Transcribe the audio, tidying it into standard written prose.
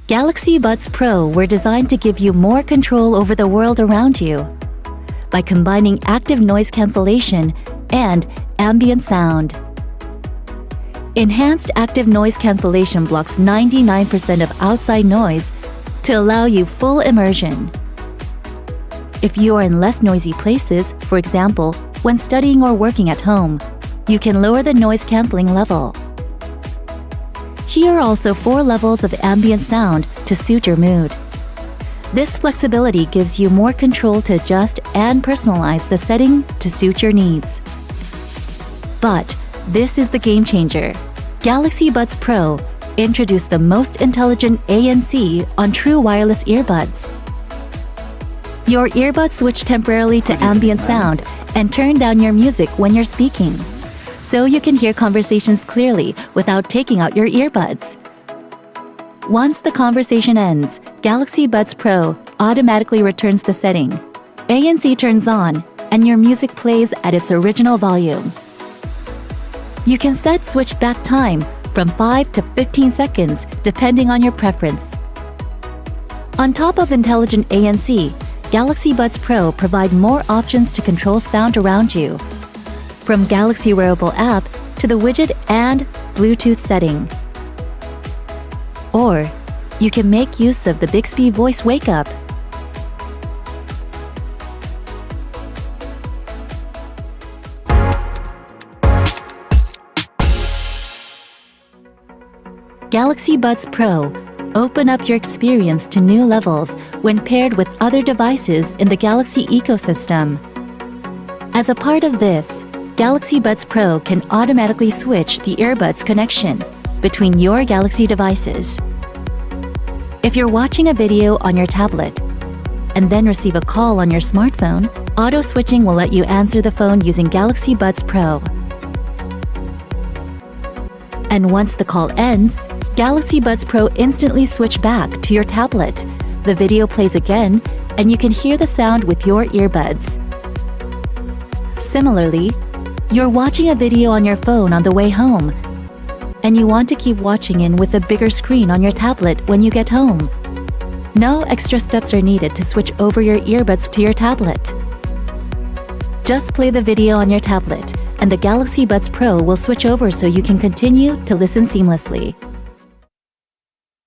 Galaxy Buds Pro were designed to give you more control over the world around you by combining active noise cancellation and ambient sound. Enhanced active noise cancellation blocks 99% of outside noise to allow you full immersion. If you are in less noisy places, for example, when studying or working at home, you can lower the noise cancelling level. Here are also 4 levels of ambient sound to suit your mood. This flexibility gives you more control to adjust and personalize the setting to suit your needs. But this is the game changer. Galaxy Buds Pro introduced the most intelligent ANC on true wireless earbuds. Your earbuds switch temporarily to ambient sound and turn down your music when you're speaking, so you can hear conversations clearly without taking out your earbuds. Once the conversation ends, Galaxy Buds Pro automatically returns the setting. ANC turns on, and your music plays at its original volume. You can set switchback time from 5 to 15 seconds, depending on your preference. On top of intelligent ANC, Galaxy Buds Pro provide more options to control sound around you, from Galaxy Wearable app to the widget and Bluetooth setting. Or you can make use of the Bixby Voice Wake Up. Galaxy Buds Pro open up your experience to new levels when paired with other devices in the Galaxy ecosystem. As a part of this, Galaxy Buds Pro can automatically switch the earbuds connection between your Galaxy devices. If you're watching a video on your tablet and then receive a call on your smartphone, auto-switching will let you answer the phone using Galaxy Buds Pro. And once the call ends, Galaxy Buds Pro instantly switch back to your tablet. The video plays again, and you can hear the sound with your earbuds. Similarly, you're watching a video on your phone on the way home, and you want to keep watching it with a bigger screen on your tablet when you get home. No extra steps are needed to switch over your earbuds to your tablet. Just play the video on your tablet, and the Galaxy Buds Pro will switch over so you can continue to listen seamlessly.